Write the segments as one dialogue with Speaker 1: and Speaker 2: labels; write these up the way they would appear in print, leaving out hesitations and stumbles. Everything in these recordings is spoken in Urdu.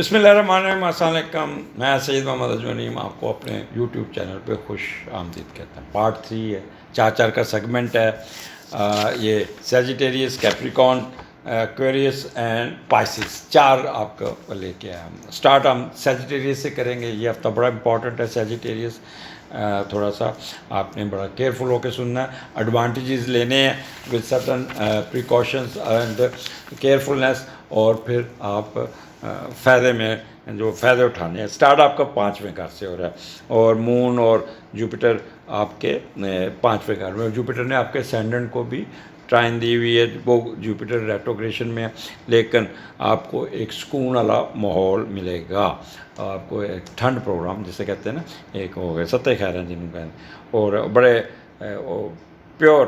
Speaker 1: بسم اللہ الرحمن الرحیم، السلام علیکم۔ میں سید محمد اجمریم آپ کو اپنے یوٹیوب چینل پہ خوش آمدید کہتا ہوں۔ پارٹ 3 ہے، چار کا سیگمنٹ ہے۔ یہ Sagittarius, Capricorn, Aquarius and Pisces, 4 آپ کو لے کے آئے ہم۔ اسٹارٹ ہم سیجیٹیریس سے کریں گے۔ یہ ہفتہ بڑا امپورٹنٹ ہے سیجیٹیریس، تھوڑا سا آپ نے بڑا کیئرفل ہو کے سننا ہے۔ ایڈوانٹیجز لینے ہیں وتھ سرٹن پریکاشنز اینڈ کیئرفلنس، اور پھر آپ فائدے میں جو فائدے اٹھانے ہیں۔ اسٹارٹ آپ کا 5ویں گھر سے ہو رہا ہے، اور مون اور جوپیٹر آپ کے 5ویں گھر میں۔ جوپیٹر نے آپ کے اسینڈنٹ کو بھی ٹرائن دی ہوئی ہے، وہ جوپیٹر ریٹروگریشن میں ہے، لیکن آپ کو ایک سکون والا ماحول ملے گا۔ آپ کو ایک ٹھنڈ پروگرام جسے کہتے ہیں نا، ایک ہو گئے ستہ خیر ہیں جنہوں کہتے ہیں، اور بڑے pure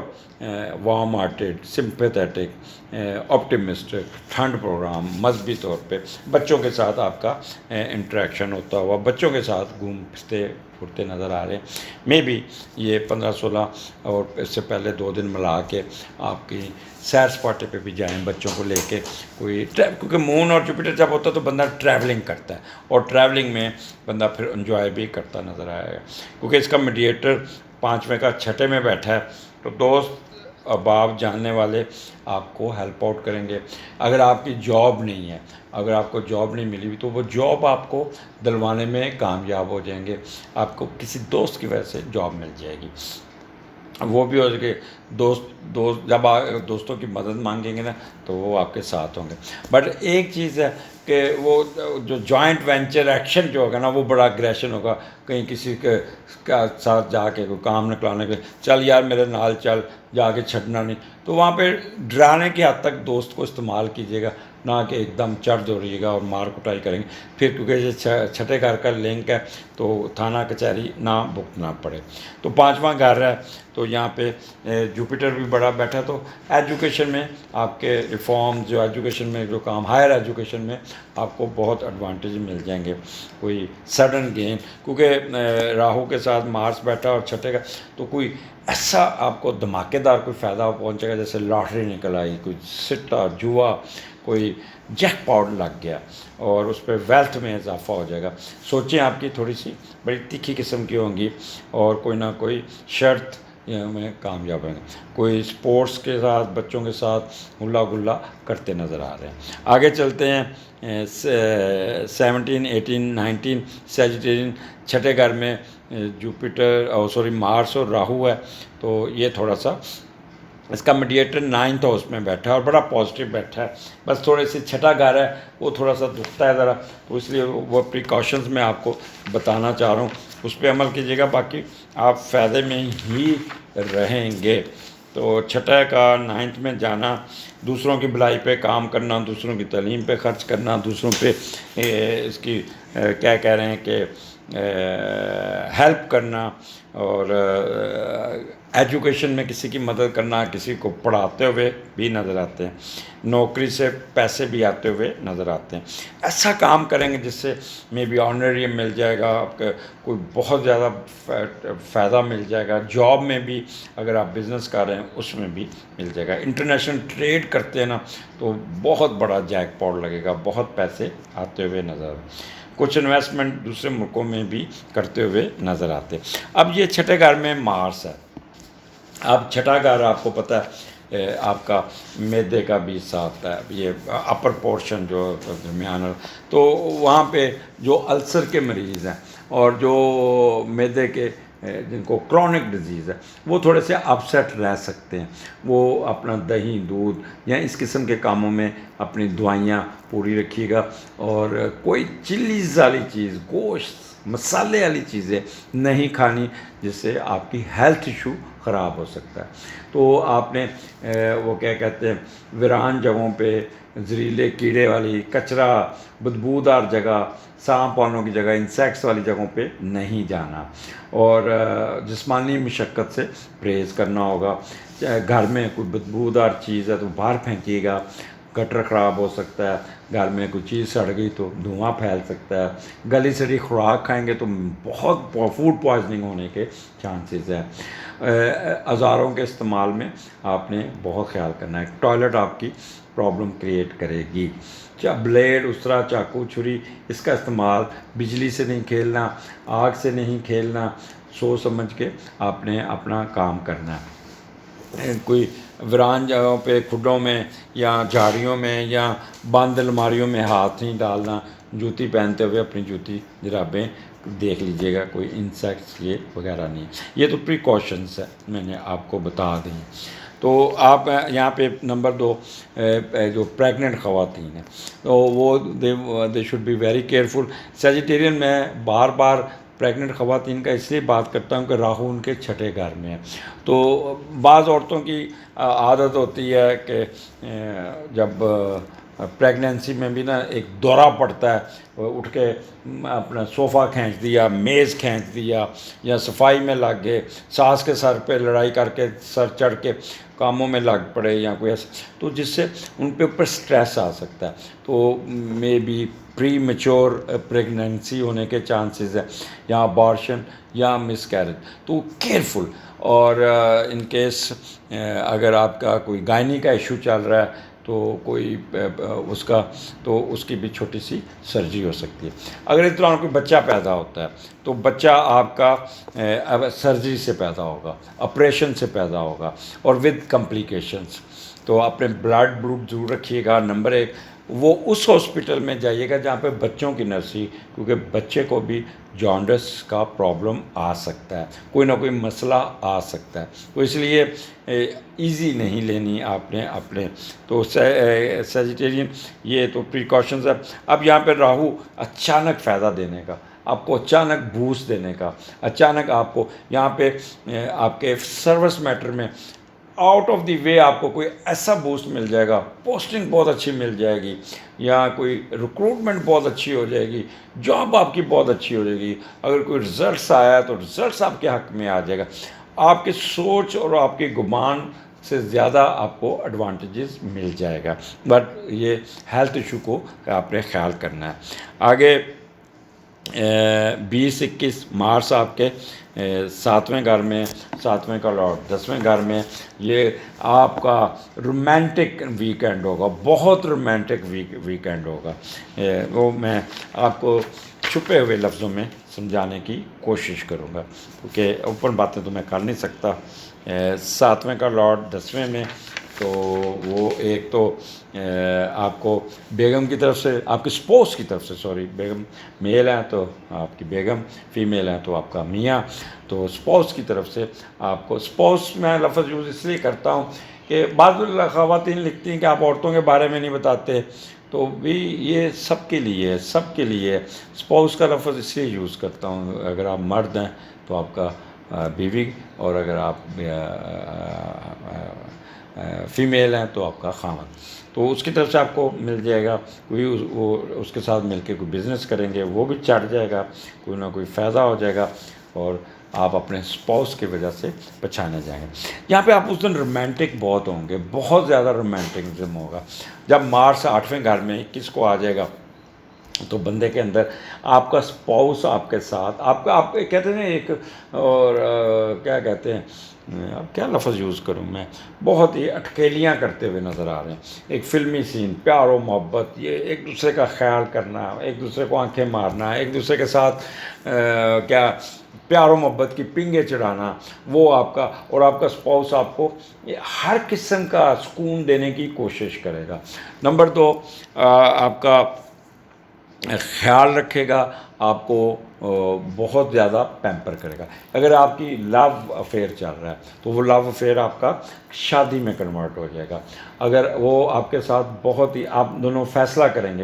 Speaker 1: warm hearted, sympathetic, optimistic ٹھنڈ پروگرام، مذہبی طور پہ بچوں کے ساتھ آپ کا انٹریکشن ہوتا ہوا، بچوں کے ساتھ گھومتے پھرتے نظر آ رہے ہیں۔ مے بی یہ 15-16 اور اس سے پہلے 2 دن ملا کے آپ کی سیر سپاٹے پہ بھی جائیں بچوں کو لے کے، کیونکہ مون اور جوپیٹر جب ہوتا ہے تو بندہ ٹریولنگ کرتا ہے، اور ٹریولنگ میں بندہ پھر انجوائے بھی کرتا نظر آئے گا، کیونکہ اس کا میڈیٹر 5ویں کا 6 میں بیٹھا ہے۔ تو دوست احباب جاننے والے آپ کو ہیلپ آؤٹ کریں گے۔ اگر آپ کی جاب نہیں ہے، اگر آپ کو جاب نہیں ملی ہوئی، تو وہ جاب آپ کو دلوانے میں کامیاب ہو جائیں گے۔ آپ کو کسی دوست کی وجہ سے جاب مل جائے گی، وہ بھی ہو سکے دوست جب آپ دوستوں کی مدد مانگیں گے نا تو وہ آپ کے ساتھ ہوں گے۔ بٹ ایک چیز ہے کہ وہ جو جوائنٹ وینچر ایکشن جو ہوگا نا، وہ بڑا اگریشن ہوگا۔ کہیں کسی کے ساتھ جا کے کوئی کام نکلانے کے، چل یار میرے نال چل، جا کے چھڈنا نہیں، تو وہاں پہ ڈرانے کی حد تک دوست کو استعمال کیجیے گا، نہ کہ ایک دم چڑھ دوڑیے گا اور مار کٹائی کریں گے پھر، کیونکہ یہ 6 گھر کا لنک ہے تو تھانہ کچہری نہ بھگتنا پڑے۔ تو 5واں گھر ہے، تو یہاں پہ جوپیٹر بھی بڑا بیٹھا، تو ایجوکیشن میں آپ کے ریفارم، جو ایجوکیشن میں جو کام، ہائر ایجوکیشن میں آپ کو بہت ایڈوانٹیج مل جائیں گے۔ کوئی سڈن گین، کیونکہ راہو کے ساتھ مارس بیٹھا اور 6 کا، تو کوئی ایسا آپ کو دھماکے دار کوئی فائدہ پہنچے گا، جیسے لاٹری نکل آئی، کوئی سٹا جوا، کوئی جیک پاٹ لگ گیا، اور اس پہ ویلتھ میں اضافہ ہو جائے گا۔ سوچیں آپ کی تھوڑی سی بڑی تیکھی قسم کی ہوں گی، اور کوئی نہ کوئی شرط میں کامیاب ہیں۔ کوئی اسپورٹس کے ساتھ، بچوں کے ساتھ ہلا گلا کرتے نظر آ رہے ہیں۔ آگے چلتے ہیں۔ 17، 18، 19 سیجیٹیرین 6 گھر میں جوپیٹر مارس اور راہو ہے، تو یہ تھوڑا سا اس کا میڈیٹر 9th ہاؤس میں بیٹھا ہے، اور بڑا پازیٹیو بیٹھا ہے۔ بس تھوڑے سے 6 گھر ہے وہ تھوڑا سا دکھتا ہے ذرا، تو اس لیے وہ پریکاشنز میں آپ کو بتانا چاہ رہا ہوں، اس پہ عمل کیجیے گا، باقی آپ فائدے میں ہی رہیں گے۔ تو 6 کا 9th میں جانا، دوسروں کی بھلائی پہ کام کرنا، دوسروں کی تعلیم پہ خرچ کرنا، دوسروں پہ اس کی کیا کہہ رہے ہیں کہ ہیلپ کرنا، اور ایجوکیشن میں کسی کی مدد کرنا، کسی کو پڑھاتے ہوئے بھی نظر آتے ہیں، نوکری سے پیسے بھی آتے ہوئے نظر آتے ہیں۔ ایسا کام کریں گے جس سے میں بھی آنریم مل جائے گا، آپ کا کوئی بہت زیادہ فائدہ مل جائے گا۔ جاب میں بھی اگر آپ بزنس کر رہے ہیں اس میں بھی مل جائے گا۔ انٹرنیشنل ٹریڈ کرتے ہیں نا تو بہت بڑا جیک پاٹ لگے گا، بہت پیسے آتے ہوئے نظر آتے ہیں۔ کچھ انویسٹمنٹ دوسرے ملکوں میں بھی کرتے ہوئے نظر آتے ہیں۔ اب یہ 6 گھر میں مارس ہے۔ اب 6 گھر آپ کو پتہ ہے آپ کا معدے کا بھی ساتھ ہے، یہ اپر پورشن جو درمیان، تو وہاں پہ جو السر کے مریض ہیں اور جو معدے کے جن کو کرونک ڈیزیز ہے، وہ تھوڑے سے اپسیٹ رہ سکتے ہیں۔ وہ اپنا دہی دودھ یا اس قسم کے کاموں میں اپنی دوائیاں پوری رکھیے گا، اور کوئی چلیز والی چیز، گوشت مسالے والی چیزیں نہیں کھانی، جس سے آپ کی ہیلتھ ایشو خراب ہو سکتا ہے۔ تو آپ نے وہ کیا کہتے ہیں، ویران جگہوں پہ، زہریلے کیڑے والی، کچرا، بدبودار جگہ، سانپ والوں کی جگہ، انسیکٹس والی جگہوں پہ نہیں جانا، اور جسمانی مشقت سے پرہیز کرنا ہوگا۔ گھر میں کوئی بدبودار چیز ہے تو باہر پھینکیے گا، گٹر خراب ہو سکتا ہے، گھر میں کوئی چیز سڑ گئی تو دھواں پھیل سکتا ہے، گلی سڑی خوراک کھائیں گے تو بہت فوڈ پوائزننگ ہونے کے چانسز ہیں۔ اوزاروں کے استعمال میں آپ نے بہت خیال کرنا ہے، ٹوائلٹ آپ کی پرابلم کریٹ کرے گی۔ بلیڈ، اسرا، چاقو، چھری، اس کا استعمال بجلی سے نہیں کھیلنا، آگ سے نہیں کھیلنا، سوچ سمجھ کے آپ نے اپنا کام کرنا ہے۔ کوئی ویران جگہوں پہ، کھڈوں میں یا جھاڑیوں میں یا بند الماریوں میں ہاتھ نہیں ڈالنا، جوتی پہنتے ہوئے اپنی جوتی جرابیں دیکھ لیجیے گا کوئی انسیکٹس یہ وغیرہ نہیں۔ یہ تو پریکاشنس ہے، میں نے آپ کو بتا دیں۔ تو آپ یہاں پہ نمبر 2 جو پریگننٹ خواتین ہیں تو وہ they should be very careful. Sagittarian میں بار بار پریگننٹ خواتین کا اس لیے بات کرتا ہوں کہ راہو ان کے چھٹے گھر میں ہے، تو بعض عورتوں کی عادت ہوتی ہے کہ جب پریگننسی میں بھی نا ایک دورہ پڑتا ہے، اٹھ کے اپنا صوفہ کھینچ دیا، میز کھینچ دیا، یا صفائی میں لگ گئے، ساس کے سر پہ لڑائی کر کے سر چڑھ کے کاموں میں لگ پڑے یا کوئی ایسا، تو جس سے ان پہ اوپر سٹریس آ سکتا ہے، تو maybe premature pregnancy ہونے کے چانسز ہیں، یا ابارشن یا مس کیریج، تو کیئرفل۔ اور ان کیس اگر آپ کا کوئی گائنی کا ایشو چل رہا ہے تو کوئی اس کی بھی چھوٹی سی سرجری ہو سکتی ہے۔ اگر اس دوران کوئی بچہ پیدا ہوتا ہے تو بچہ آپ کا سرجری سے پیدا ہوگا، آپریشن سے پیدا ہوگا اور ود کمپلیکیشنس، تو اپنے بلڈ ضرور رکھیے گا۔ نمبر 1، وہ اس ہاسپٹل میں جائیے گا جہاں پہ بچوں کی نرسری، کیونکہ بچے کو بھی جانڈس کا پرابلم آ سکتا ہے، کوئی نہ کوئی مسئلہ آ سکتا ہے، تو اس لیے ایزی نہیں لینی آپ نے اپنے۔ تو سیجیٹیرین یہ تو پریکاشنز ہے۔ اب یہاں پہ راہو اچانک فائدہ دینے کا، آپ کو اچانک بوسٹ دینے کا، اچانک آپ کو یہاں پہ آپ کے سروس میٹر میں آؤٹ آف دی وے آپ کو کوئی ایسا بوسٹ مل جائے گا، پوسٹنگ بہت اچھی مل جائے گی، یا کوئی ریکروٹمنٹ بہت اچھی ہو جائے گی، جاب آپ کی بہت اچھی ہو جائے گی۔ اگر کوئی رزلٹس آیا تو رزلٹس آپ کے حق میں آ جائے گا۔ آپ کی سوچ اور آپ کی گمان سے زیادہ آپ کو ایڈوانٹیجز مل جائے گا، بٹ یہ ہیلتھ ایشو کو آپ نے خیال کرنا ہے۔ آگے 20-21 مارچ آپ کے 7ویں گھر میں، 7ویں کا لارڈ 10ویں گھر میں، یہ آپ کا رومانٹک ویکینڈ ہوگا، بہت رومانٹک ویکینڈ ہوگا۔ وہ میں آپ کو چھپے ہوئے لفظوں میں سمجھانے کی کوشش کروں گا، کیونکہ اوپن باتیں تو میں کر نہیں سکتا۔ 7ویں کا لارڈ 10ویں میں، تو وہ ایک تو آپ کو بیگم کی طرف سے، آپ کی سپوس کی طرف سے، سوری، بیگم میل ہیں تو آپ کی بیگم، فیمیل ہیں تو آپ کا میاں، تو سپوس کی طرف سے آپ کو، سپوس میں لفظ یوز اس لیے کرتا ہوں کہ بعض خواتین لکھتی ہیں کہ آپ عورتوں کے بارے میں نہیں بتاتے، تو بھی یہ سب کے لیے، سب کے لیے سپوس کا لفظ اس لیے یوز کرتا ہوں۔ اگر آپ مرد ہیں تو آپ کا بیوی، اور اگر آپ فیمیل ہیں تو آپ کا خاوند، تو اس کی طرف سے آپ کو مل جائے گا، کوئی وہ اس کے ساتھ مل کے کوئی بزنس کریں گے، وہ بھی چڑھ جائے گا، کوئی نہ کوئی فائدہ ہو جائے گا، اور آپ اپنے سپوس کی وجہ سے پہچانے جائیں گے۔ یہاں پہ آپ اس دن رومانٹک بہت ہوں گے، بہت زیادہ رومانٹکزم ہوگا۔ جب مارچ 8ویں گھر میں 21 کو آ جائے گا تو بندے کے اندر آپ کا سپاؤس آپ کے ساتھ، آپ کہتے ہیں ایک، اور کیا کہتے ہیں، اب کیا لفظ یوز کروں میں، بہت ہی اٹکیلیاں کرتے ہوئے نظر آ رہے ہیں، ایک فلمی سین، پیار و محبت، یہ ایک دوسرے کا خیال کرنا، ایک دوسرے کو آنکھیں مارنا، ایک دوسرے کے ساتھ کیا پیار و محبت کی پنگیں چڑھانا، وہ آپ کا، اور آپ کا سپاؤس آپ کو ہر قسم کا سکون دینے کی کوشش کرے گا۔ نمبر 2، آپ کا خیال رکھے گا، آپ کو بہت زیادہ پیمپر کرے گا۔ اگر آپ کی لو افیئر چل رہا ہے تو وہ لو افیئر آپ کا شادی میں کنورٹ ہو جائے گا۔ اگر وہ آپ کے ساتھ بہت ہی، آپ دونوں فیصلہ کریں گے،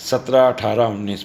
Speaker 1: 17, 18, 19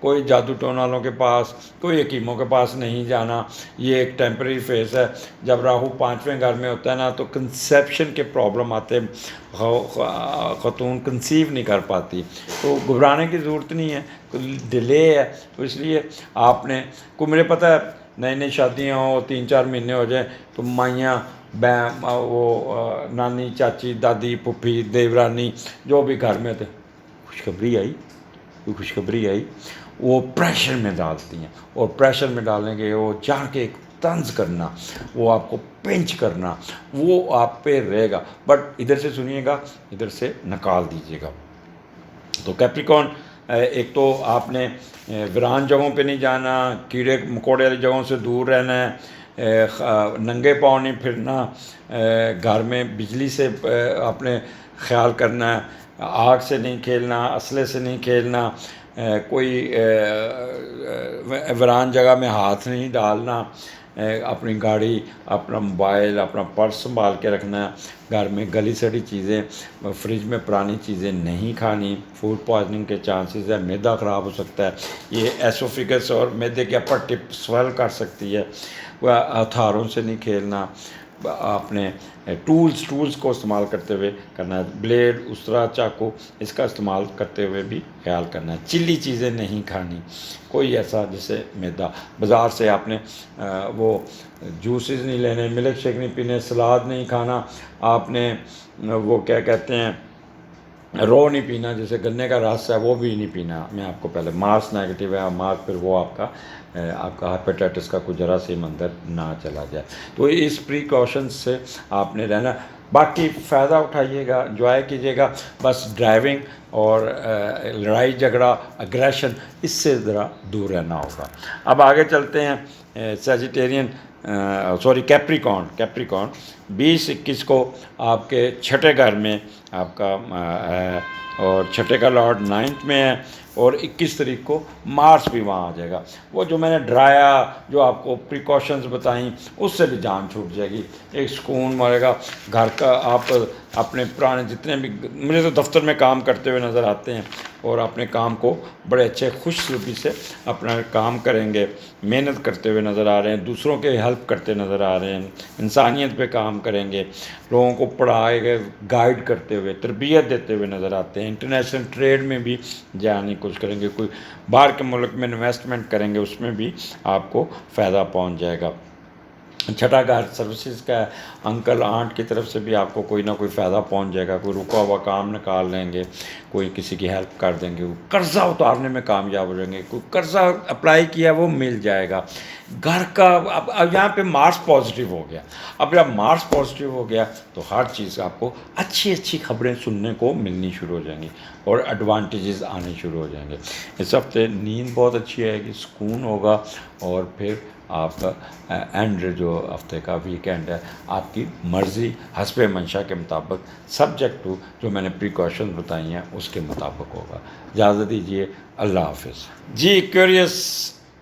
Speaker 1: کوئی جادو ٹون والوں کے پاس، کوئی حکیموں کے پاس نہیں جانا. یہ ایک ٹیمپرری فیز ہے. جب راہو 5ویں گھر میں ہوتا ہے نا تو کنسیپشن کے پرابلم آتے ہیں، خاتون کنسیو نہیں کر پاتی. تو گھبرانے کی ضرورت نہیں ہے، ڈیلے ہے. تو اس لیے آپ نے مجھے پتہ ہے نئی نئی شادیاں ہوں 3-4 مہینے ہو جائیں تو مائیاں وہ نانی، چاچی، دادی، پھوپھی، دیورانی جو بھی گھر میں تھے، خوشخبری آئی، کوئی خوشخبری آئی، وہ پریشر میں ڈالتی ہیں. اور پریشر میں ڈالیں گے، وہ جا کے ایک طنز کرنا، وہ آپ کو پنچ کرنا، وہ آپ پہ رہے گا. بٹ ادھر سے سنیے گا، ادھر سے نکال دیجیے گا. تو کیپریکون، ایک تو آپ نے ویران جگہوں پہ نہیں جانا، کیڑے مکوڑے والی جگہوں سے دور رہنا ہے، ننگے پاؤں نہیں پھرنا، گھر میں بجلی سے آپ نے خیال کرنا ہے، آگ سے نہیں کھیلنا، اسلحے سے نہیں کھیلنا، کوئی ویران جگہ میں ہاتھ نہیں ڈالنا، اپنی گاڑی، اپنا موبائل، اپنا پرس سنبھال کے رکھنا ہے. گھر میں گلی سڑی چیزیں، فریج میں پرانی چیزیں نہیں کھانی، فوڈ پوائزننگ کے چانسز ہے، معدہ خراب ہو سکتا ہے. یہ ایسوفیگس اور معدے کی اپر ٹپ سویل کر سکتی ہے. وہ ہتھیاروں سے نہیں کھیلنا، اپنے ٹولز کو استعمال کرتے ہوئے کرنا ہے. بلیڈ، اسرا، چاقو، اس کا استعمال کرتے ہوئے بھی خیال کرنا ہے. چلی چیزیں نہیں کھانی، کوئی ایسا جیسے میدا. بازار سے آپ نے وہ جوسز نہیں لینے، ملک شیک نہیں پینے، سلاد نہیں کھانا، آپ نے وہ کیا کہتے ہیں رو نہیں پینا، جیسے گنے کا رس ہے وہ بھی نہیں پینا. میں آپ کو پہلے مارس نیگیٹو ہے، مارس پھر وہ آپ کا ہیپیٹائٹس کا کوئی جراثیم اندر نہ چلا جائے. تو اس پریکاشنز سے آپ نے رہنا. باقی فائدہ اٹھائیے گا، انجوائے کیجیے گا. بس ڈرائیونگ اور لڑائی جھگڑا، اگریشن، اس سے ذرا دور رہنا ہوگا. اب آگے چلتے ہیں. سیجیٹیرین کیپریکون 20-21 کو آپ کے چھٹے گھر میں آپ کا ہے، اور چھٹے کا لارڈ 9th میں ہے، اور 21 تاریخ کو مارس بھی وہاں آ جائے گا. وہ جو میں نے ڈرایا، جو آپ کو پریکاشنز بتائیں، اس سے بھی جان چھوٹ جائے گی. ایک سکون مارے گا گھر کا. آپ اپنے پرانے جتنے بھی، مجھے تو دفتر میں کام کرتے ہوئے نظر آتے ہیں، اور اپنے کام کو بڑے اچھے خوش سلوکی سے اپنا کام کریں گے، محنت کرتے ہوئے نظر آ رہے ہیں، دوسروں کے ہیلپ کرتے نظر آ رہے ہیں، انسانیت پہ کام کریں گے، لوگوں کو پڑھائے گئے، گائیڈ کرتے ہوئے، تربیت دیتے ہوئے نظر آتے ہیں. انٹرنیشنل ٹریڈ میں بھی جانے کی کوشش کریں گے، کوئی باہر کے ملک میں انویسٹمنٹ کریں گے، اس میں بھی آپ کو فائدہ پہنچ جائے گا. چھٹا گھر سروسز کا ہے، انکل آنٹ کی طرف سے بھی آپ کو کوئی نہ کوئی فائدہ پہنچ جائے گا. کوئی رکا ہوا کام نکال لیں گے، کوئی کسی کی ہیلپ کر دیں گے، قرضہ اتارنے میں کامیاب ہو جائیں گے، کوئی قرضہ اپلائی کیا وہ مل جائے گا. گھر کا اب یہاں پہ مارس پازیٹیو ہو گیا. اب جب مارس پازیٹیو ہو گیا تو ہر چیز آپ کو اچھی خبریں سننے کو ملنی شروع ہو جائیں گی، اور ایڈوانٹیجز آنے شروع ہو جائیں گے. اس ہفتے نیند بہت اچھی آئے گی، سکون ہوگا، اور پھر آپ کا اینڈ جو ہفتے کا ویکینڈ ہے آپ کی مرضی حسب منشا کے مطابق، سبجیکٹ ٹو جو میں نے پریکاشن بتائی ہیں اس کے مطابق ہوگا. اجازت دیجیے، اللہ حافظ. جی ایکویریس،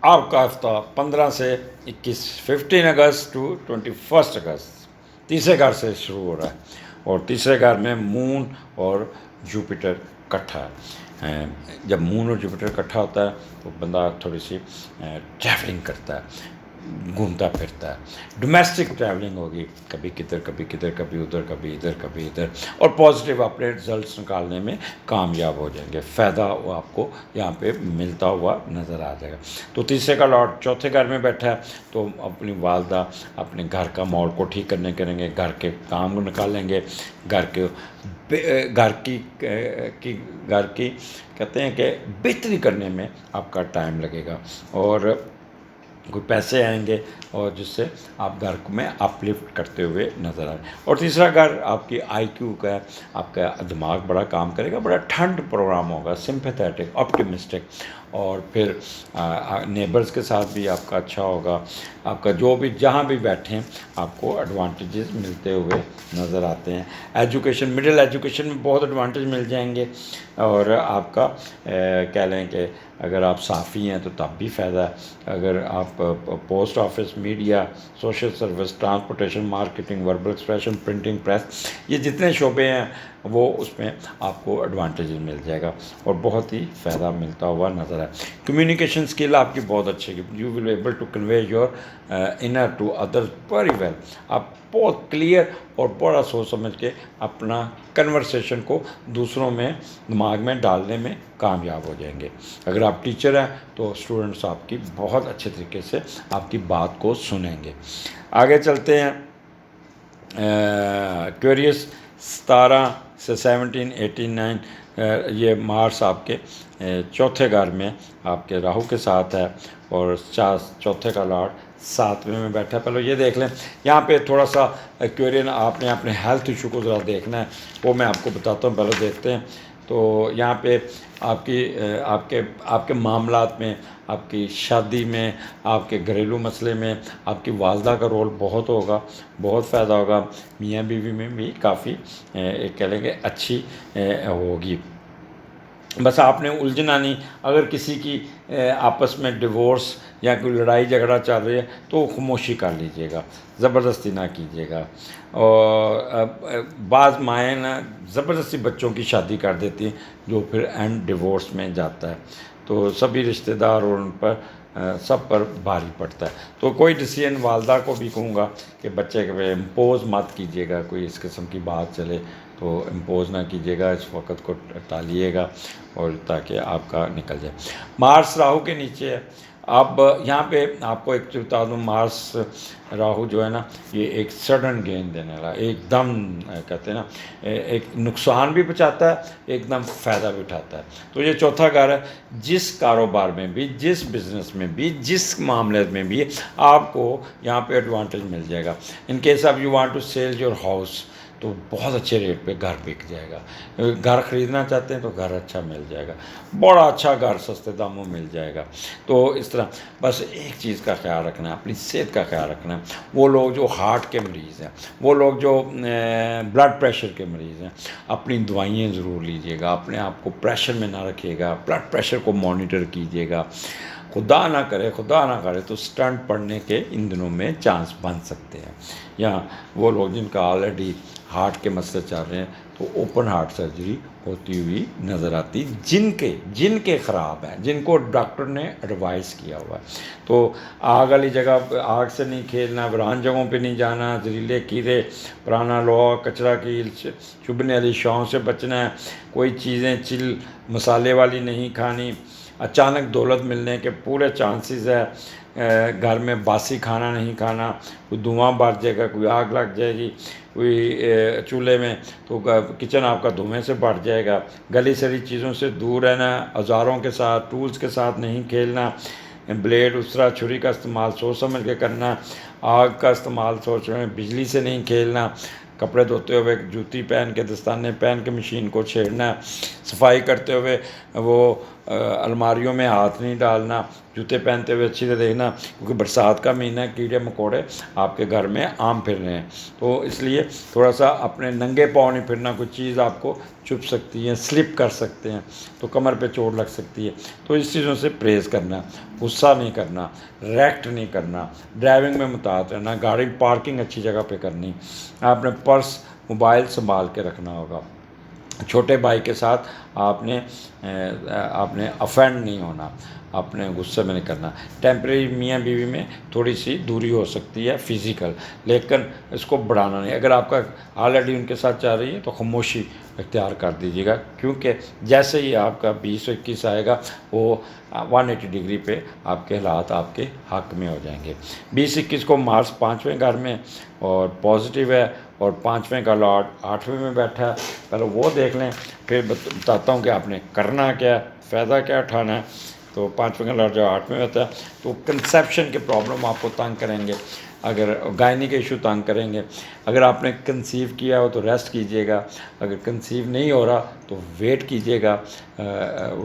Speaker 1: آپ کا ہفتہ 15 سے 21، 15 اگست ٹو 21 اگست، تیسرے گھر سے شروع ہو رہا ہے. اور تیسرے گھر میں مون اور جوپیٹر اکٹھا ہے. جب مون اور جوپیٹر اکٹھا ہوتا ہے تو بندہ تھوڑی سی ٹریولنگ کرتا ہے، گھومتا پھرتا ہے. ڈومیسٹک ٹریولنگ ہوگی، کبھی کدھر کبھی کدھر، کبھی ادھر کبھی ادھر کبھی ادھر، اور پازیٹیو اپنے رزلٹس نکالنے میں کامیاب ہو جائیں گے. فائدہ وہ آپ کو یہاں پہ ملتا ہوا نظر آ جائے گا. تو تیسرے کا لارڈ چوتھے گھر میں بیٹھا ہے، تو اپنی والدہ اپنے گھر کا ماحول کو ٹھیک کریں گے، گھر کے کام کو نکالیں گے، گھر کی کہتے ہیں کہ بہتری کرنے میں آپ کا ٹائم لگے گا، اور کوئی پیسے آئیں گے، اور جس سے آپ گھر میں اپ لفٹ کرتے ہوئے نظر آئیں. اور تیسرا گھر آپ کی آئی کیو کا ہے، آپ کا دماغ بڑا کام کرے گا، بڑا ٹھنڈ پروگرام ہوگا، سمپیتھیٹک، آپٹیمسٹک. اور پھر نیبرز کے ساتھ بھی آپ کا اچھا ہوگا. آپ کا جو بھی جہاں بھی بیٹھیں آپ کو ایڈوانٹیجز ملتے ہوئے نظر آتے ہیں. ایجوکیشن، مڈل ایجوکیشن میں بہت ایڈوانٹیج مل جائیں گے. اور آپ کا کہہ لیں کہ اگر آپ صحافی ہیں تو تب بھی فائدہ ہے. اگر آپ post office, media, social service, transportation, marketing, verbal expression, printing press, یہ جتنے شعبے ہیں وہ اس میں آپ کو ایڈوانٹیج مل جائے گا اور بہت ہی فائدہ ملتا ہوا نظر ہے. کمیونیکیشن اسکل آپ کی بہت اچھی ہے. You will able to convey your inner to others very well. آپ بہت کلیئر اور بڑا سوچ سمجھ کے اپنا کنورسیشن کو دوسروں میں دماغ میں ڈالنے میں کامیاب ہو جائیں گے. اگر آپ ٹیچر ہیں تو اسٹوڈنٹس آپ کی بہت اچھے طریقے سے آپ کی بات کو سنیں گے. آگے چلتے ہیں. ایکویریس 17 سے 17 18 9 یہ مارس آپ کے چوتھے گھر میں آپ کے راہو کے ساتھ ہے اور چوتھے کا لاڈ 7ویں میں بیٹھا ہے. پہلے یہ دیکھ لیں یہاں پہ تھوڑا سا ایکویرین آپ نے اپنے ہیلتھ ایشو کو ذرا دیکھنا ہے, وہ میں آپ کو بتاتا ہوں. پہلے دیکھتے ہیں تو یہاں پہ آپ کے معاملات میں, آپ کی شادی میں, آپ کے گھریلو مسئلے میں آپ کی والدہ کا رول بہت ہوگا, بہت فائدہ ہوگا. میاں بیوی میں بھی کافی کہہ لیں کہ اچھی ہوگی. بس آپ نے الجھنا نہیں. اگر کسی کی آپس میں ڈیورس یا کوئی لڑائی جھگڑا چل رہی ہے تو خاموشی کر لیجیے گا, زبردستی نہ کیجیے گا. اور بعض مائیں نا زبردستی بچوں کی شادی کر دیتی ہیں جو پھر اینڈ ڈیورس میں جاتا ہے, تو سبھی رشتہ دار اور ان پر سب پر بھاری پڑتا ہے. تو کوئی ڈیسیژن والدہ کو بھی کہوں گا کہ بچے کے امپوز مت کیجیے گا. کوئی اس قسم کی بات چلے تو امپوز نہ کیجیے گا, اس وقت کو ٹالیے گا اور تاکہ آپ کا نکل جائے. مارس راہو کے نیچے ہے. اب یہاں پہ آپ کو ایک بتا دوں, مارس راہو جو ہے نا یہ ایک سڈن گین دینے والا, ایک دم کہتے ہیں نا ایک نقصان بھی پہنچاتا ہے, ایک دم فائدہ بھی اٹھاتا ہے. تو یہ چوتھا گھر ہے. جس کاروبار میں بھی, جس بزنس میں بھی, جس معاملے میں بھی آپ کو یہاں پہ ایڈوانٹیج مل جائے گا. In case of you want to sell your house تو بہت اچھے ریٹ پہ گھر بک جائے گا. گھر خریدنا چاہتے ہیں تو گھر اچھا مل جائے گا, بڑا اچھا گھر سستے داموں مل جائے گا. تو اس طرح بس ایک چیز کا خیال رکھنا ہے, اپنی صحت کا خیال رکھنا ہے. وہ لوگ جو ہارٹ کے مریض ہیں, وہ لوگ جو بلڈ پریشر کے مریض ہیں, اپنی دوائیں ضرور لیجیے گا. اپنے آپ کو پریشر میں نہ رکھیے گا, بلڈ پریشر کو مانیٹر کیجیے گا. خدا نہ کرے تو سٹنٹ پڑنے کے ان دنوں میں چانس بن سکتے ہیں. یا وہ لوگ جن کا آلریڈی ہارٹ کے مسئلے چل رہے ہیں تو اوپن ہارٹ سرجری ہوتی ہوئی نظر آتی, جن کے خراب ہیں, جن کو ڈاکٹر نے ایڈوائز کیا ہوا ہے. تو آگ والی جگہ آگ سے نہیں کھیلنا, ویران جگہوں پہ نہیں جانا, زہریلے کیڑے, پرانا لوہا, کچرا کیل, چبھنے والی شاؤں سے بچنا ہے. کوئی چیزیں چل مسالے والی نہیں کھانی. اچانک دولت ملنے کے پورے چانسز ہے. گھر میں باسی کھانا نہیں کھانا, کوئی دھواں بھر جائے گا, کوئی آگ لگ جائے گی کوئی چولہے میں تو کچن آپ کا دھوئیں سے بھر جائے گا. گلی سڑی چیزوں سے دور رہنا, اوزاروں کے ساتھ, ٹولز کے ساتھ نہیں کھیلنا. بلیڈ, اسرا, چھری کا استعمال سوچ سمجھ کے کرنا. آگ کا استعمال سوچ رہے ہیں, بجلی سے نہیں کھیلنا. کپڑے دھوتے ہوئے جوتی پہن کے, دستانے پہن کے مشین کو چھیڑنا. صفائی کرتے ہوئے وہ الماریوں میں ہاتھ نہیں ڈالنا. جوتے پہنتے ہوئے اچھی سے دیکھنا کیونکہ برسات کا مہینہ ہے, کیڑے مکوڑے آپ کے گھر میں عام پھر رہے ہیں. تو اس لیے تھوڑا سا اپنے ننگے پاؤں نہیں پھرنا. کوئی چیز آپ کو چھپ سکتی ہے, سلپ کر سکتے ہیں تو کمر پہ چوٹ لگ سکتی ہے. تو اس چیزوں سے پرہیز کرنا, غصہ نہیں کرنا, ریکٹ نہیں کرنا, ڈرائیونگ میں محتاط رہنا, گاڑی پارکنگ اچھی جگہ پہ کرنی. آپ نے پرس, موبائل سنبھال کے رکھنا ہوگا. چھوٹے بھائی کے ساتھ آپ نے افینڈ نہیں ہونا, اپنے غصے میں نہیں کرنا. ٹیمپریری میاں بیوی میں تھوڑی سی دوری ہو سکتی ہے فزیکل, لیکن اس کو بڑھانا نہیں. اگر آپ کا آلریڈی ان کے ساتھ چل رہی ہے تو خاموشی اختیار کر دیجیے گا, کیونکہ جیسے ہی آپ کا 20 اور 21 آئے گا وہ 180 ڈگری پہ آپ کے حالات آپ کے حق میں ہو جائیں گے. 20-21 کو مارس 5ویں گھر میں اور پازیٹیو ہے, اور 5ویں کا لاڈ 8ویں میں بیٹھا ہے. پہلے وہ دیکھ لیں, پھر بتاتا ہوں کہ آپ نے کرنا کیا ہے, فائدہ کیا اٹھانا ہے. تو 5ویں کا لاڈ جو 8ویں ہوتا ہے تو کنسیپشن کے پرابلم آپ کو تنگ کریں گے, اگر گائنی کے ایشو تنگ کریں گے. اگر آپ نے کنسیو کیا ہو تو ریسٹ کیجیے گا, اگر کنسیو نہیں ہو رہا تو ویٹ کیجیے گا.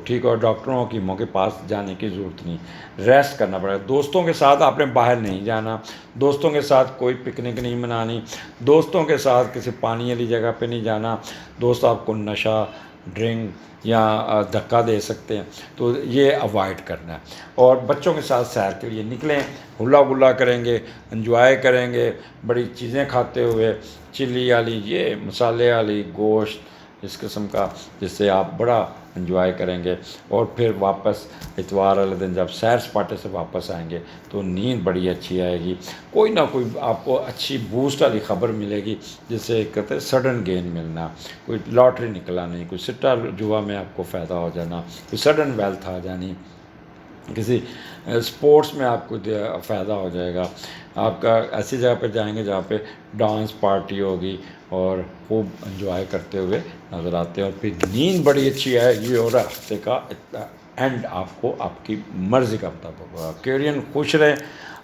Speaker 1: ٹھیک, اور ڈاکٹروں حکیموں کے پاس جانے کی ضرورت نہیں, ریسٹ کرنا پڑے گا. دوستوں کے ساتھ آپ نے باہر نہیں جانا, دوستوں کے ساتھ کوئی پکنک نہیں منانی, دوستوں کے ساتھ کسی پانی والی جگہ پہ نہیں جانا. دوست آپ کو نشہ, ڈرنک یا دھکا دے سکتے ہیں, تو یہ اوائڈ کرنا ہے. اور بچوں کے ساتھ سیر کے لیے نکلیں, ہلا گلا کریں گے, انجوائے کریں گے, بڑی چیزیں کھاتے ہوئے, چلی والی, یہ مسالے والی, گوشت, اس قسم کا، جس سے آپ بڑا انجوائے کریں گے. اور پھر واپس اتوار والے دن جب سیر سپاٹے سے واپس آئیں گے تو نیند بڑی اچھی آئے گی. کوئی نہ کوئی آپ کو اچھی بوسٹ والی خبر ملے گی، جس سے کہتے ہیں سڈن گین ملنا، کوئی لاٹری نکلا نہیں، کوئی سٹا جوا میں آپ کو فائدہ ہو جانا، کوئی سڈن ویلتھ آ جانی، کسی اسپورٹس میں آپ کو فائدہ ہو جائے گا. آپ کا ایسی جگہ پہ جائیں گے جہاں پہ ڈانس پارٹی ہوگی اور خوب انجوائے کرتے ہوئے نظر آتے ہیں. اور پھر نیند بڑی اچھی آئے گی اور ہفتے کا اینڈ آپ کو آپ کی مرضی کا مطابق ہوگا. کیرین خوش رہیں.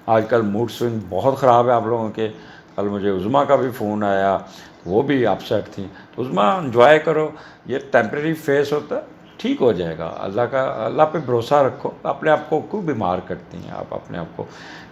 Speaker 1: آج کل موڈ سوئنگ بہت خراب ہے آپ لوگوں کے. کل مجھے عظمیٰ کا بھی فون آیا، وہ بھی اپ سیٹ تھیں. تو عظمیٰ انجوائے کرو، یہ ٹیمپریری فیس ہوتا ہے، ٹھیک ہو جائے گا. اللہ پہ بھروسہ رکھو. اپنے آپ کو کیوں بیمار کرتی ہیں آپ اپنے آپ کو؟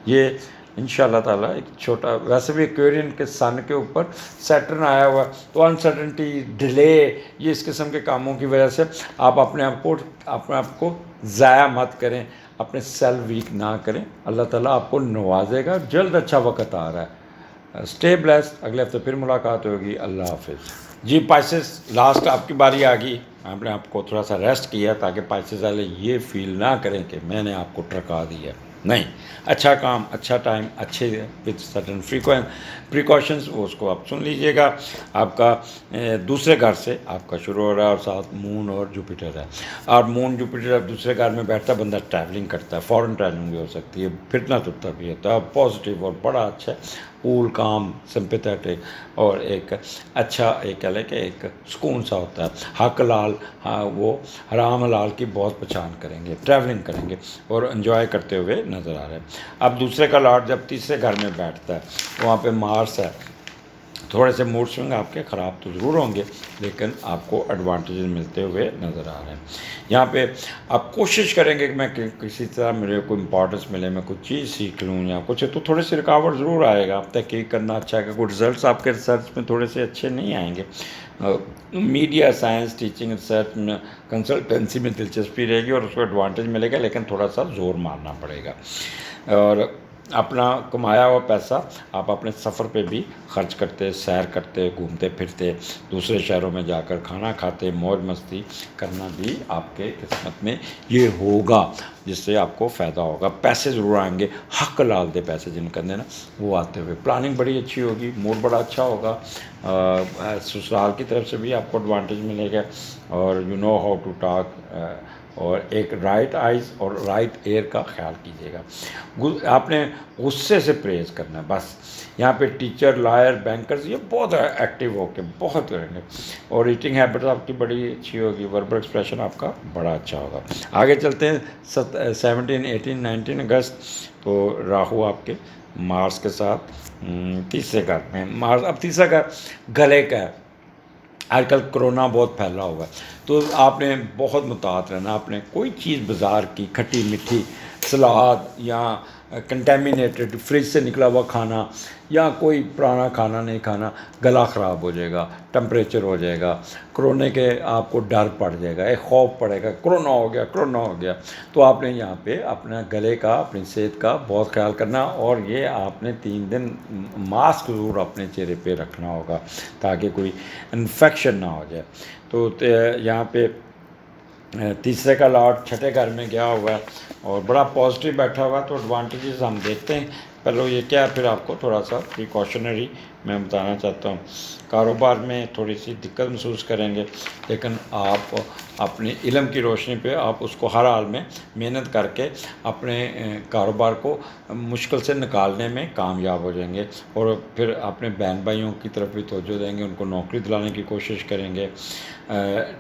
Speaker 1: یہ ان شاء اللہ تعالیٰ ایک چھوٹا، ویسے بھی ایکویرین کے سن کے اوپر سیٹرن آیا ہوا ہے، تو انسرٹنٹی، ڈیلے، یہ اس قسم کے کاموں کی وجہ سے آپ اپنے آپ کو ضائع مت کریں، اپنے سیل ویک نہ کریں. اللہ تعالیٰ آپ کو نوازے گا. جلد اچھا وقت آ رہا ہے. Stay bless. اگلے ہفتے پھر ملاقات ہوگی. اللہ حافظ. جی پائسس، لاسٹ آپ کی باری آ گئی. آپ نے آپ کو تھوڑا سا ریسٹ کیا تاکہ پائسس والے یہ فیل نہ کریں کہ میں نے آپ کو ٹرکا دیا. نہیں، اچھا کام، اچھا ٹائم، اچھے وتھ سرٹن پریکاشنز، وہ اس کو آپ سن لیجئے گا. آپ کا دوسرے گھر سے آپ کا شروع ہو رہا ہے، اور ساتھ مون اور جوپیٹر ہے. اور مون جوپیٹر اب دوسرے گھر میں بیٹھتا ہے، بندہ ٹریولنگ کرتا ہے، فورن ٹریولنگ بھی ہو سکتی ہے، پھرنا ترتا بھی ہوتا ہے. پازیٹیو اور بڑا اچھا کول کام سمپیتھیٹک، اور ایک اچھا ایک کہہ لیں کہ ایک سکون سا ہوتا ہے. حق لال، ہاں وہ حرام حلال کی بہت پہچان کریں گے، ٹریولنگ کریں گے اور انجوائے کرتے ہوئے نظر آ رہے ہیں. اب دوسرے کا لاٹ جب تیسرے گھر میں بیٹھتا ہے، وہاں پہ مارس ہے. تھوڑے سے موڈ سوئنگ آپ کے خراب تو ضرور ہوں گے، لیکن آپ کو ایڈوانٹیجز ملتے ہوئے نظر آ رہے ہیں. یہاں پہ آپ کوشش کریں گے کہ میں کسی طرح میرے کو امپورٹنس ملے، میں کچھ چیز سیکھ لوں یا کچھ، تو تھوڑے سے رکاوٹ ضرور آئے گا. آپ تحقیق کرنا اچھا ہے کہ کچھ رزلٹس آپ کے ریسرچ میں تھوڑے سے اچھے نہیں آئیں گے. میڈیا سائنس، ٹیچنگ، ریسرچ میں، کنسلٹنسی میں دلچسپی رہے گی اور اس کو ایڈوانٹیج ملے گا، لیکن تھوڑا سا زور مارنا پڑے گا. اور اپنا کمایا ہوا پیسہ آپ اپنے سفر پہ بھی خرچ کرتے، سیر کرتے، گھومتے پھرتے، دوسرے شہروں میں جا کر کھانا کھاتے، موج مستی کرنا بھی آپ کے قسمت میں یہ ہوگا، جس سے آپ کو فائدہ ہوگا. پیسے ضرور آئیں گے، حق لال دے پیسے جن کا دینا وہ آتے ہوئے. پلاننگ بڑی اچھی ہوگی، موڈ بڑا اچھا ہوگا. سسرال کی طرف سے بھی آپ کو ایڈوانٹیج ملے گا. اور you know how to talk. اور ایک رائٹ آئیز اور رائٹ ایئر کا خیال کیجیے گا. آپ نے غصے سے پرہیز کرنا ہے بس. یہاں پہ ٹیچر، لائر، بینکرز یہ بہت ایکٹیو ہو کے بہت کریں گے. اور ایٹنگ ہیبٹس آپ کی بڑی اچھی ہوگی. وربل ایکسپریشن آپ کا بڑا اچھا ہوگا. آگے چلتے ہیں 17، 18، 19 اگست. تو راہو آپ کے مارس کے ساتھ تیسرے گھر میں. مارس اب تیسرا گھر گلے کا ہے. آج کل کرونا بہت پھیلا ہوا ہے، تو آپ نے بہت محتاط رہنا. آپ نے کوئی چیز بازار کی کھٹی میٹھی، سلاد یا کنٹامینیٹڈ فریج سے نکلا ہوا کھانا یا کوئی پرانا کھانا نہیں کھانا. گلا خراب ہو جائے گا، ٹمپریچر ہو جائے گا، کرونے کے آپ کو ڈر پڑ جائے گا، ایک خوف پڑے گا، کرونا ہو گیا، کرونا ہو گیا. تو آپ نے یہاں پہ اپنا گلے کا، اپنی صحت کا بہت خیال کرنا. اور یہ آپ نے 3 دن ماسک ضرور اپنے چہرے پہ رکھنا ہوگا تاکہ کوئی انفیکشن نہ ہو جائے. تو یہاں پہ تیسرے کا لاٹ چھٹے گھر میں گیا ہوا ہے اور بڑا پازیٹیو بیٹھا ہوا ہے. تو ایڈوانٹیجز ہم دیکھتے ہیں. پہلے یہ کیا، پھر آپ کو تھوڑا سا پریکاشنری میں بتانا چاہتا ہوں. کاروبار میں تھوڑی سی دقت محسوس کریں گے، لیکن آپ اپنے علم کی روشنی پہ آپ اس کو ہر حال میں محنت کر کے اپنے کاروبار کو مشکل سے نکالنے میں کامیاب ہو جائیں گے. اور پھر اپنے بہن بھائیوں کی طرف بھی توجہ دیں گے، ان کو نوکری دلانے کی کوشش کریں گے.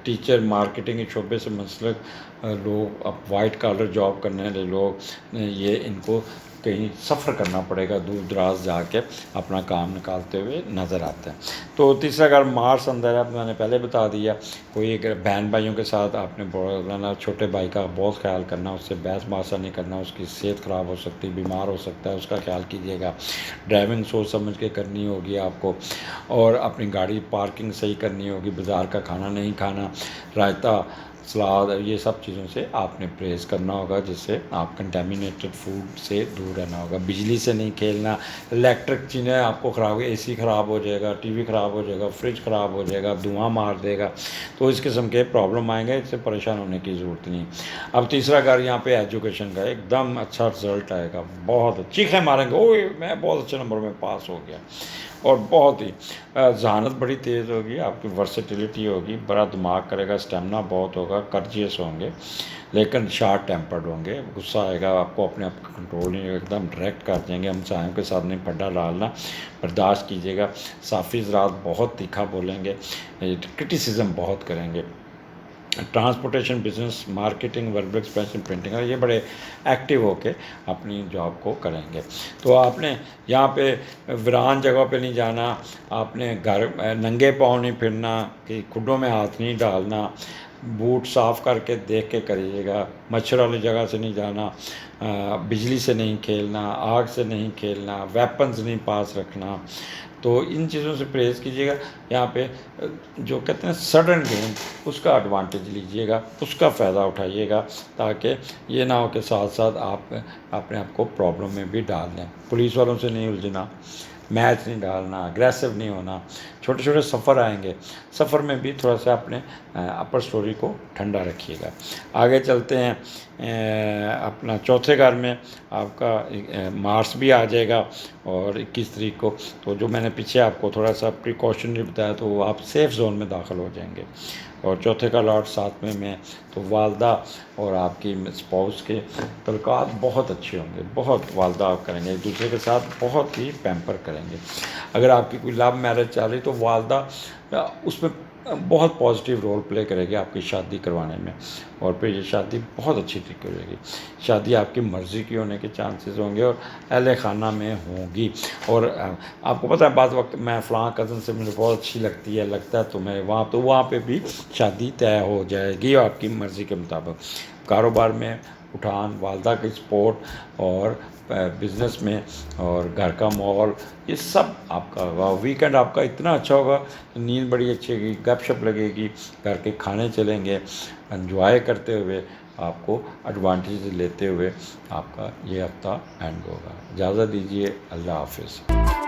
Speaker 1: ٹیچر، مارکیٹنگ کے شعبے سے منسلک لوگ، اب وائٹ کالر جاب کرنے والے لوگ، یہ ان کو کہیں سفر کرنا پڑے گا، دور دراز جا کے اپنا کام نکالتے ہوئے نظر آتے ہیں. تو تیسرا اگر مارس اندر ہے، میں نے پہلے بتا دیا. کوئی اگر بہن بھائیوں کے ساتھ آپ نے بڑا، چھوٹے بھائی کا بہت خیال کرنا، اس سے بحث باسا نہیں کرنا، اس کی صحت خراب ہو سکتی، بیمار ہو سکتا ہے، اس کا خیال کیجیے گا. ڈرائیونگ سوچ سمجھ کے کرنی ہوگی آپ کو. اور اپنی گاڑی پارکنگ صحیح کرنی ہوگی. بازار کا کھانا نہیں کھانا. رائتا، سلاد، یہ سب چیزوں سے آپ نے پرہیز کرنا ہوگا، جس سے آپ کنٹامینیٹڈ فوڈ سے دور رہنا ہوگا۔ بجلی سے نہیں کھیلنا، الیکٹرک چیزیں آپ کو خراب، اے سی خراب ہو جائے گا، ٹی وی خراب ہو جائے گا، فریج خراب ہو جائے گا، دھواں مار دے گا، تو اس قسم کے پرابلم آئیں گے، اس سے پریشان ہونے کی ضرورت نہیں۔ اب تیسرا گھر یہاں پہ ایجوکیشن کا، ایک دم اچھا رزلٹ آئے گا، بہت چیخیں ماریں گے، اوئے میں بہت اچھے نمبر میں پاس ہو گیا، اور بہت ہی ذہانت بڑی تیز ہوگی، آپ کی ورسٹیلیٹی ہوگی، بڑا دماغ کرے گا، اسٹیمنا بہت ہوگا، کرجیس ہوں گے، لیکن شارٹ ٹیمپرڈ ہوں گے، غصہ آئے گا آپ کو اپنے آپ کا کنٹرول نہیں، ایک دم ڈائریکٹ کر دیں گے، ہمسایوں کے ساتھ نہیں پڈا ڈالنا، برداشت کیجیے گا، صافی زراعت بہت تیکھا بولیں گے، کرٹیسزم بہت کریں گے۔ Transportation, business, marketing, verbal expansion, printing, یہ بڑے ایکٹیو ہو کے اپنی جاب کو کریں گے۔ تو آپ نے یہاں پہ ویران جگہ پہ نہیں جانا، آپ نے گھر ننگے پاؤں نہیں پھرنا، کہ کھڈوں میں ہاتھ نہیں ڈالنا، بوٹ صاف کر کے دیکھ کے کریے گا، مچھر والی جگہ سے نہیں جانا، بجلی سے نہیں کھیلنا، آگ سے نہیں کھیلنا، ویپنز نہیں پاس رکھنا، تو ان چیزوں سے پرہیز کیجیے گا۔ یہاں پہ جو کہتے ہیں سڈن گیم، اس کا ایڈوانٹیج لیجیے گا، اس کا فائدہ اٹھائیے گا، تاکہ یہ نہ ہو کہ ساتھ ساتھ آپ اپنے آپ کو پرابلم میں بھی ڈال دیں۔ پولیس والوں سے نہیں الجھنا، میچ نہیں ڈالنا، اگریسو نہیں ہونا، چھوٹے چھوٹے سفر آئیں گے، سفر میں بھی تھوڑا سا اپنے اپر سٹوری کو ٹھنڈا رکھیے گا۔ آگے چلتے ہیں، اپنا چوتھے گھر میں آپ کا مارس بھی آ جائے گا، اور 21 تاریخ کو، تو جو میں نے پیچھے آپ کو تھوڑا سا پریکاشنری بتایا، تو وہ آپ سیف زون میں داخل ہو جائیں گے۔ اور چوتھے کا لاٹ 7ویں میں، تو والدہ اور آپ کی اسپاؤس کے تعلقات بہت اچھے ہوں گے، بہت والدہ آپ کریں گے، ایک دوسرے کے ساتھ بہت ہی پیمپر کریں گے۔ اگر آپ کی کوئی لو میرج چل رہی، تو والدہ اس میں بہت پازیٹیو رول پلے کرے گی آپ کی شادی کروانے میں، اور پھر یہ شادی بہت اچھی طریقے سے ہو جائے گی۔ شادی آپ کی مرضی کی ہونے کے چانسز ہوں گے، اور اہل خانہ میں ہوں گی، اور آپ کو پتہ ہے بعض وقت میں فلاں کزن سے مجھے بہت اچھی لگتی ہے، لگتا ہے تمہیں وہاں، تو وہاں پہ بھی شادی طے ہو جائے گی آپ کی مرضی کے مطابق۔ کاروبار میں اٹھان، والدہ کی سپورٹ، اور بزنس میں، اور گھر کا ماحول، یہ سب آپ کا ہوگا۔ ویکینڈ آپ کا اتنا اچھا ہوگا، نیند بڑی اچھی ہوگی، گپ شپ لگے گی، گھر کے کھانے چلیں گے، انجوائے کرتے ہوئے، آپ کو ایڈوانٹیج لیتے ہوئے آپ کا یہ ہفتہ اینڈ ہوگا۔ اجازت دیجیے، اللہ حافظ۔